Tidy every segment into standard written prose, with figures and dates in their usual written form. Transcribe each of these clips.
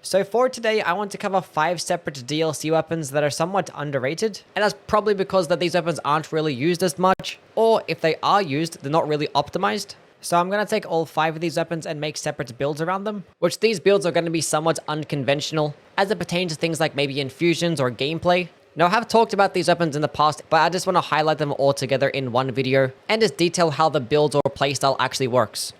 So for today, I want to cover 5 separate DLC weapons that are somewhat underrated, and that's probably because that these weapons aren't really used as much, or if they are used, they're not really optimized. So I'm going to take all 5 of these weapons and make separate builds around them, which these builds are going to be somewhat unconventional as it pertains to things like maybe infusions or gameplay. Now, I have talked about these weapons in the past, but I just want to highlight them all together in one video and just detail how the build or playstyle actually works.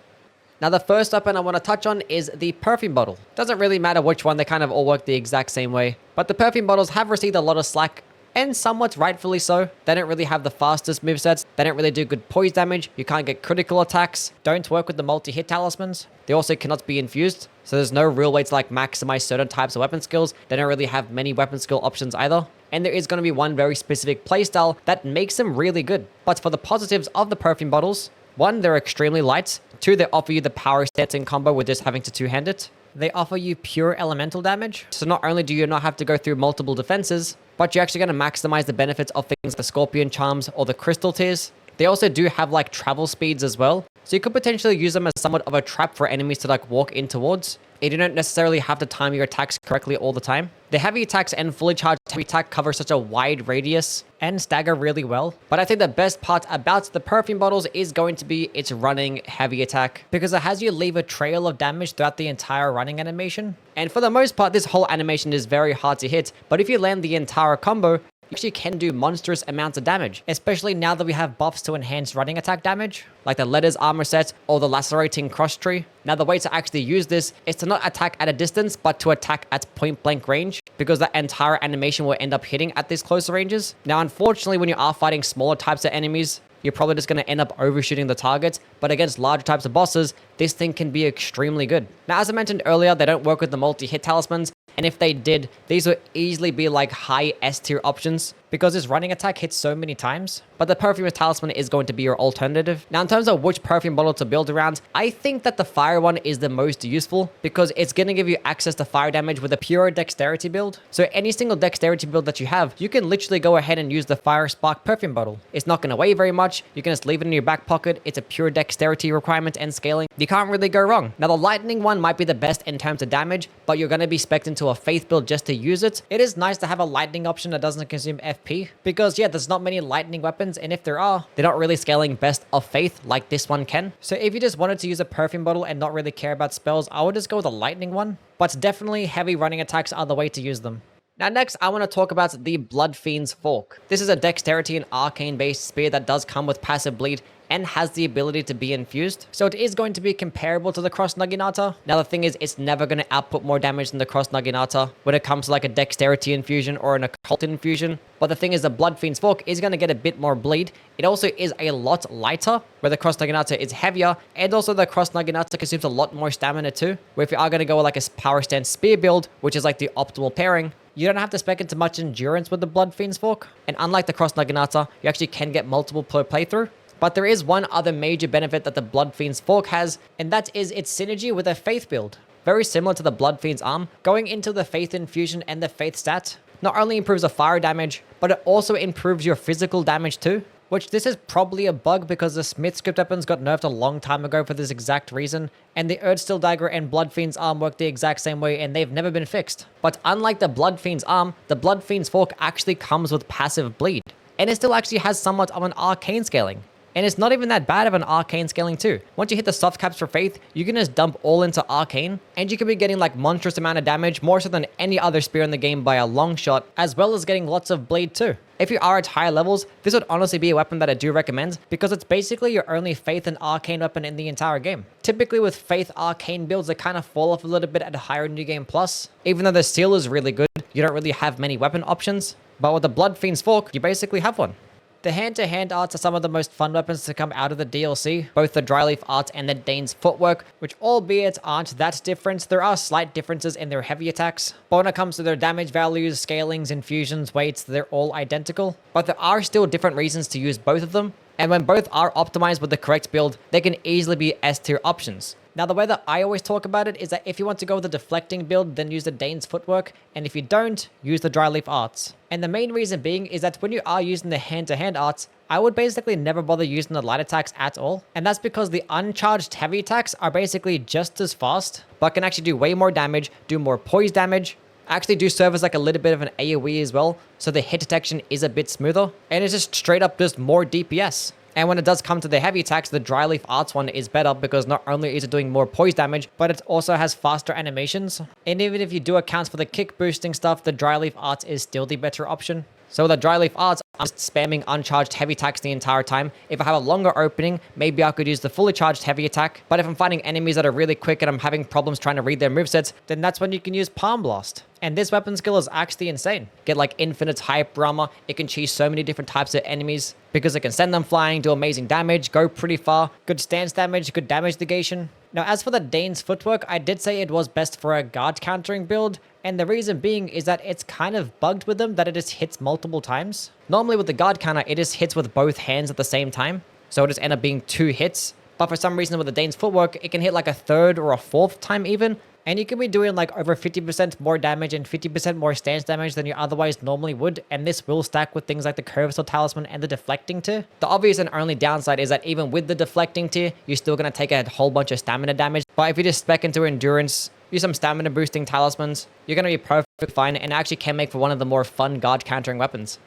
Now, the first weapon I want to touch on is the perfume bottle. Doesn't really matter which one, they kind of all work the exact same way. But the perfume bottles have received a lot of slack, and somewhat rightfully so. They don't really have the fastest movesets, they don't really do good poise damage, you can't get critical attacks, don't work with the multi-hit talismans, they also cannot be infused, so there's no real way to like maximize certain types of weapon skills, they don't really have many weapon skill options either. And there is going to be one very specific playstyle that makes them really good. But for the positives of the perfume bottles, 1, they're extremely light. 2, they offer you the power stats in combo with just having to two-hand it. They offer you pure elemental damage. So not only do you not have to go through multiple defenses, but you're actually going to maximize the benefits of things like the scorpion charms or the crystal tears. They also do have like travel speeds as well. So you could potentially use them as somewhat of a trap for enemies to like walk in towards. You don't necessarily have to time your attacks correctly all the time. The heavy attacks and fully charged heavy attack cover such a wide radius and stagger really well. But I think the best part about the perfume bottles is going to be its running heavy attack, because it has you leave a trail of damage throughout the entire running animation. And for the most part, this whole animation is very hard to hit, but if you land the entire combo, you actually can do monstrous amounts of damage, especially now that we have buffs to enhance running attack damage, like the Letters armor set or the Lacerating Cross Tree. Now, the way to actually use this is to not attack at a distance, but to attack at point blank range, because that entire animation will end up hitting at these closer ranges. Now, unfortunately, when you are fighting smaller types of enemies, you're probably just going to end up overshooting the target, but against larger types of bosses, this thing can be extremely good. Now, as I mentioned earlier, they don't work with the multi-hit talismans, and if they did, these would easily be like high S tier options, because this running attack hits so many times. But the perfume talisman is going to be your alternative. Now, in terms of which perfume bottle to build around, I think that the fire one is the most useful, because it's going to give you access to fire damage with a pure dexterity build. So any single dexterity build that you have, you can literally go ahead and use the fire spark perfume bottle. It's not going to weigh very much, you can just leave it in your back pocket, it's a pure dexterity requirement and scaling. You can't really go wrong. Now, the lightning one might be the best in terms of damage, but you're going to be spec'd into a faith build just to use it. It is nice to have a lightning option that doesn't consume FP, because yeah, there's not many lightning weapons, and if there are, they're not really scaling best of faith like this one can. So if you just wanted to use a perfume bottle and not really care about spells, I would just go with a lightning one, but definitely heavy running attacks are the way to use them. Now next, I want to talk about the BLOODFIENDS Fork. This is a dexterity and arcane based spear that does come with passive bleed and has the ability to be infused. So it is going to be comparable to the Cross Naginata. Now the thing is, it's never going to output more damage than the Cross Naginata when it comes to like a dexterity infusion or an occult infusion. But the thing is, the BLOODFIENDS Fork is going to get a bit more bleed. It also is a lot lighter, where the Cross Naginata is heavier, and also the Cross Naginata consumes a lot more stamina too, where if you are going to go with like a power stance spear build, which is like the optimal pairing, you don't have to spec into much endurance with the BLOODFIENDS Fork. And unlike the Cross Naginata, you actually can get multiple per playthrough. But there is one other major benefit that the BLOODFIENDS Fork has, and that is its synergy with a Faith build. Very similar to the BLOODFIENDS Arm, going into the Faith Infusion and the Faith stat not only improves the fire damage, but it also improves your physical damage too. Which this is probably a bug, because the SMITHSCRIPT weapons got nerfed a long time ago for this exact reason, and the Erdtree Dagger and BLOODFIENDS Arm work the exact same way, and they've never been fixed. But unlike the BLOODFIENDS Arm, the BLOODFIENDS Fork actually comes with passive bleed, and it still actually has somewhat of an arcane scaling. And it's not even that bad of an arcane scaling too. Once you hit the soft caps for faith, you can just dump all into arcane, and you can be getting like monstrous amount of damage, more so than any other spear in the game by a long shot, as well as getting lots of bleed too. If you are at higher levels, this would honestly be a weapon that I do recommend, because it's basically your only faith and arcane weapon in the entire game. Typically with faith arcane builds, they kind of fall off a little bit at a higher new game plus. Even though the seal is really good, you don't really have many weapon options. But with the BLOODFIENDS Fork, you basically have one. The hand-to-hand arts are some of the most fun weapons to come out of the DLC, both the Dryleaf art and the Dane's footwork, which albeit aren't that different, there are slight differences in their heavy attacks. But when it comes to their damage values, scalings, infusions, weights, they're all identical. But there are still different reasons to use both of them, and when both are optimized with the correct build, they can easily be S tier options. Now, the way that I always talk about it is that if you want to go with the deflecting build, then use the Dane's footwork, and if you don't, use the Dryleaf arts. And the main reason being is that when you are using the hand-to-hand arts, I would basically never bother using the light attacks at all. And that's because the uncharged heavy attacks are basically just as fast, but can actually do way more damage, do more poise damage, actually do serve as like a little bit of an AoE as well, so the hit detection is a bit smoother, and it's just straight up just more DPS. And when it does come to the heavy attacks, the Dry Leaf Arts one is better because not only is it doing more poise damage, but it also has faster animations. And even if you do account for the kick boosting stuff, the Dry Leaf Arts is still the better option. So with the Dry Leaf Arts, I'm just spamming uncharged heavy attacks the entire time. If I have a longer opening, maybe I could use the fully charged heavy attack. But if I'm fighting enemies that are really quick and I'm having problems trying to read their movesets, then that's when you can use Palm Blast. And this weapon skill is actually insane. Get like infinite hyper armor. It can cheese so many different types of enemies because it can send them flying, do amazing damage, go pretty far, good stance damage, good damage negation. Now, as for the Dane's footwork, I did say it was best for a guard countering build, and the reason being is that it's kind of bugged with them that it just hits multiple times. Normally with the guard counter, it just hits with both hands at the same time, so it just ends up being 2 hits. But for some reason with the Dane's footwork, it can hit like a 3rd or a 4th time even, and you can be doing like over 50% more damage and 50% more stance damage than you otherwise normally would, and this will stack with things like the Curvasaur Talisman and the Deflecting tier. The obvious and only downside is that even with the Deflecting tier, you're still going to take a whole bunch of stamina damage, but if you just spec into Endurance, use some stamina boosting talismans, you're going to be perfectly fine and actually can make for one of the more fun guard countering weapons.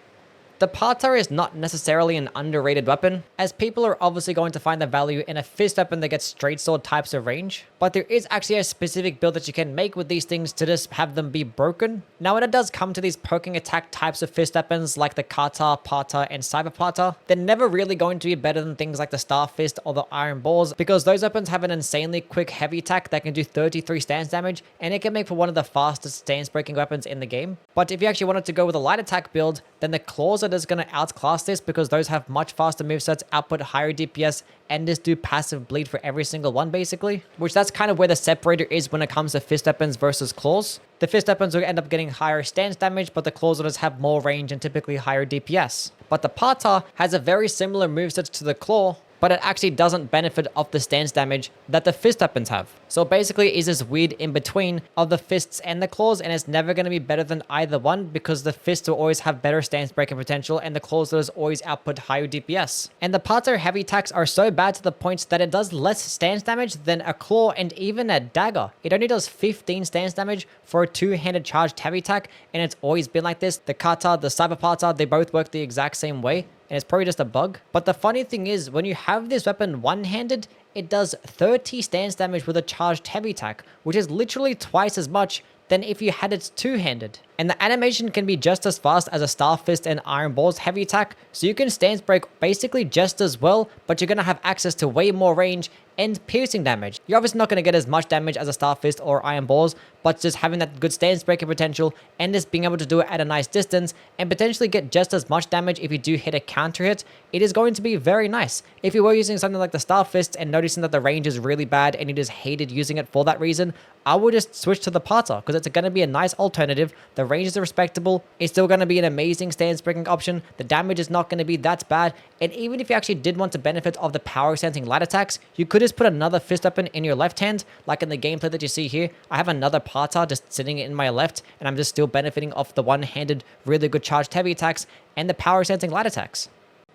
The Parter is not necessarily an underrated weapon, as people are obviously going to find the value in a fist weapon that gets straight sword types of range, but there is actually a specific build that you can make with these things to just have them be broken. Now when it does come to these poking attack types of fist weapons like the Kata, Parter, and Cyber Parter, they're never really going to be better than things like the Star Fist or the Iron Balls, because those weapons have an insanely quick heavy attack that can do 33 stance damage, and it can make for one of the fastest stance breaking weapons in the game. But if you actually wanted to go with a light attack build, then the Claws is going to outclass this because those have much faster movesets, output higher DPS, and just do passive bleed for every single one basically. Which that's kind of where the separator is when it comes to fist weapons versus claws. The fist weapons will end up getting higher stance damage, but the claws will just have more range and typically higher DPS. But the Pata has a very similar moveset to the claw, but it actually doesn't benefit off the stance damage that the fist weapons have. So basically it is this weird in between of the fists and the claws, and it's never going to be better than either one because the fists will always have better stance breaking potential and the claws will always output higher DPS. And the Parter heavy attacks are so bad to the point that it does less stance damage than a claw and even a dagger. It only does 15 stance damage for a 2-handed charged heavy attack, and it's always been like this. The Kata, the Cyber Parter, they both work the exact same way, and it's probably just a bug. But the funny thing is, when you have this weapon one-handed, it does 30 stance damage with a charged heavy attack, which is literally twice as much than if you had it two-handed. And the animation can be just as fast as a Star Fist and Iron Ball's heavy attack, so you can stance break basically just as well, but you're going to have access to way more range and piercing damage. You're obviously not going to get as much damage as a Star Fist or Iron Balls, but just having that good stance breaking potential and just being able to do it at a nice distance and potentially get just as much damage if you do hit a counter hit, it is going to be very nice. If you were using something like the Star Fist and noticing that the range is really bad and you just hated using it for that reason, I would just switch to the Parter because it's going to be a nice alternative. The range is respectable. It's still going to be an amazing stance breaking option. The damage is not going to be that bad. And even if you actually did want to benefit of the power sensing light attacks, you could just put another fist weapon in your left hand, like in the gameplay that you see here. I have another Parter just sitting in my left, and I'm just still benefiting off the one-handed, really good charged heavy attacks and the power sensing light attacks.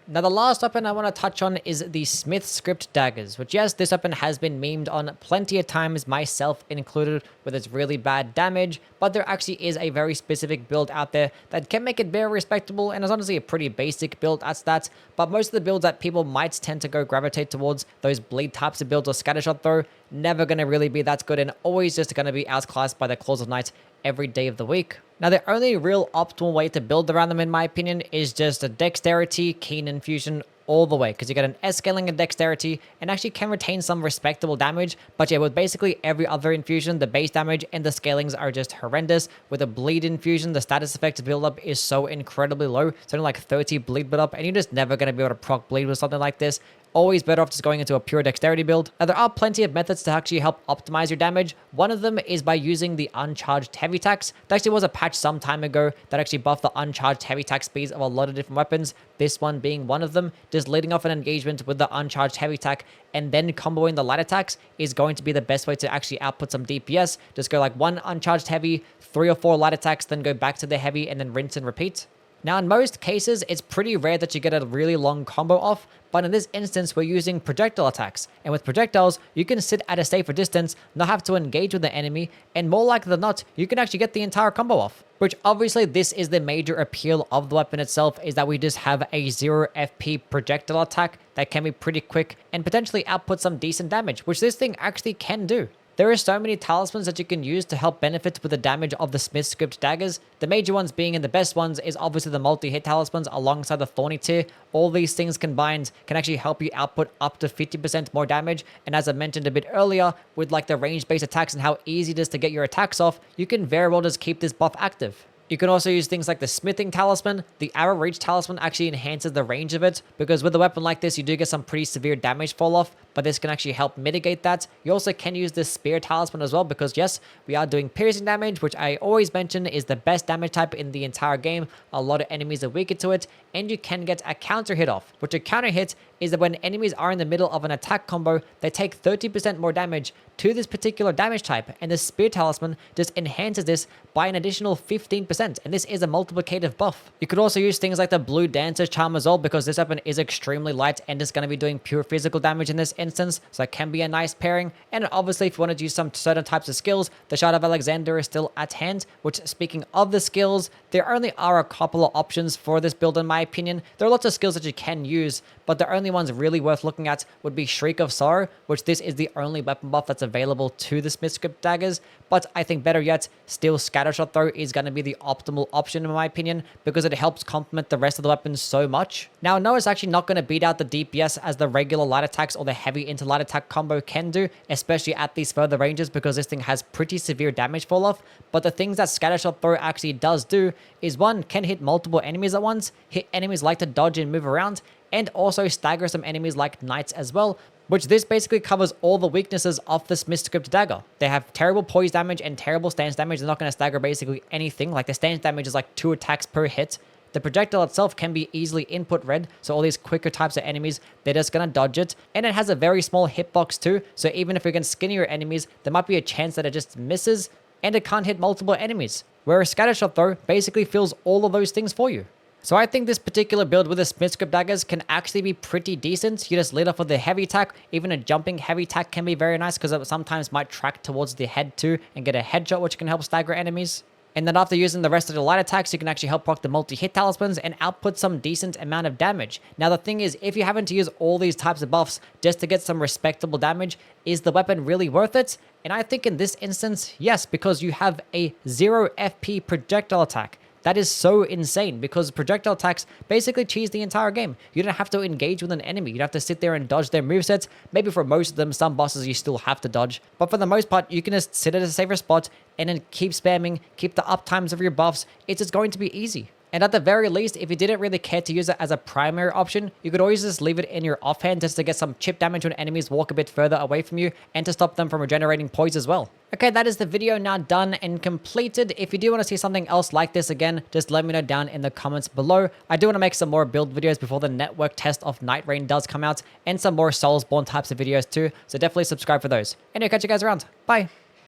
Now, the last weapon I want to touch on is the SMITHSCRIPT daggers, which, yes, this weapon has been memed on plenty of times, myself included, with its really bad damage, but there actually is a very specific build out there that can make it very respectable, and is honestly a pretty basic build at stats, but most of the builds that people might tend to go gravitate towards, those bleed types of builds or scattershot throw, never going to really be that good, and always just going to be outclassed by the Claws of Night every day of the week. Now, the only real optimal way to build around them, in my opinion, is just a dexterity, keen infusion all the way, because you get an S scaling and dexterity and actually can retain some respectable damage. But yeah, with basically every other infusion, the base damage and the scalings are just horrendous. With a bleed infusion, the status effect build-up is so incredibly low. It's only like 30 bleed build-up, and you're just never going to be able to proc bleed with something like this. Always better off just going into a pure dexterity build. Now, there are plenty of methods to actually help optimize your damage. One of them is by using the uncharged heavy attacks. There actually was a patch some time ago that actually buffed the uncharged heavy attack speeds of a lot of different weapons, this one being one of them. Just leading off an engagement with the uncharged heavy attack and then comboing the light attacks is going to be the best way to actually output some DPS. Just go like one uncharged heavy, 3 or 4 light attacks, then go back to the heavy and then rinse and repeat. Now, in most cases, it's pretty rare that you get a really long combo off, but in this instance, we're using projectile attacks. And with projectiles, you can sit at a safer distance, not have to engage with the enemy, and more likely than not, you can actually get the entire combo off. Which obviously this is the major appeal of the weapon itself, is that we just have a 0 FP projectile attack that can be pretty quick and potentially output some decent damage, which this thing actually can do. There are so many talismans that you can use to help benefit with the damage of the SMITHSCRIPT daggers. The major ones being, and the best ones, is obviously the multi-hit talismans alongside the thorny tier. All these things combined can actually help you output up to 50% more damage. And as I mentioned a bit earlier, with like the range-based attacks and how easy it is to get your attacks off, you can very well just keep this buff active. You can also use things like the smithing talisman. The arrow reach talisman actually enhances the range of it, because with a weapon like this, you do get some pretty severe damage fall off, but this can actually help mitigate that. You also can use this spear talisman as well, because yes, we are doing piercing damage, which I always mention is the best damage type in the entire game. A lot of enemies are weaker to it, and you can get a counter hit off, which a counter hit is that when enemies are in the middle of an attack combo, they take 30% more damage to this particular damage type, and the spear talisman just enhances this by an additional 15%, and this is a multiplicative buff. You could also use things like the blue dancer's charm as well, because this weapon is extremely light and is going to be doing pure physical damage in this instance, so it can be a nice pairing. And obviously, if you want to use some certain types of skills, the Shard of Alexander is still at hand, which, speaking of the skills, there only are a couple of options for this build in my opinion. There are lots of skills that you can use, but the only ones really worth looking at would be Shriek of Sorrow, which this is the only weapon buff that's available to the SMITHSCRIPT daggers. But I think better yet, still Scattershot though is going to be the optimal option in my opinion, because it helps complement the rest of the weapons so much. Now, no, it's actually not going to beat out the DPS as the regular light attacks or the heavy into light attack combo can do, especially at these further ranges, because this thing has pretty severe damage fall off. But the things that Scattershot throw actually does do is, one, can hit multiple enemies at once, hit enemies like to dodge and move around, and also stagger some enemies like knights as well, which this basically covers all the weaknesses of this SMITHSCRIPT dagger. They have terrible poise damage and terrible stance damage. They're not going to stagger basically anything. Like the stance damage is like 2 attacks per hit. The projectile itself can be easily input read, so all these quicker types of enemies, they're just going to dodge it. And it has a very small hitbox too, so even if you're against skinnier enemies, there might be a chance that it just misses, and it can't hit multiple enemies. Whereas Scattershot though basically fills all of those things for you. So I think this particular build with the SMITHSCRIPT daggers can actually be pretty decent. You just lead off with the heavy attack. Even a jumping heavy attack can be very nice, because it sometimes might track towards the head too and get a headshot, which can help stagger enemies. And then after using the rest of the light attacks, you can actually help proc the multi-hit talismans and output some decent amount of damage. Now the thing is, if you're having to use all these types of buffs just to get some respectable damage, is the weapon really worth it? And I think in this instance, yes, because you have a 0 FP projectile attack. That is so insane, because projectile attacks basically cheese the entire game. You don't have to engage with an enemy. You don't have to sit there and dodge their movesets. Maybe for most of them, some bosses you still have to dodge. But for the most part, you can just sit at a safer spot and then keep spamming, keep the up times of your buffs. It's just going to be easy. And at the very least, if you didn't really care to use it as a primary option, you could always just leave it in your offhand just to get some chip damage when enemies walk a bit further away from you, and to stop them from regenerating poise as well. Okay, that is the video now done and completed. If you do want to see something else like this again, just let me know down in the comments below. I do want to make some more build videos before the network test of Night Rain does come out, and some more Soulsborne types of videos too, so definitely subscribe for those. And I'll catch you guys around. Bye!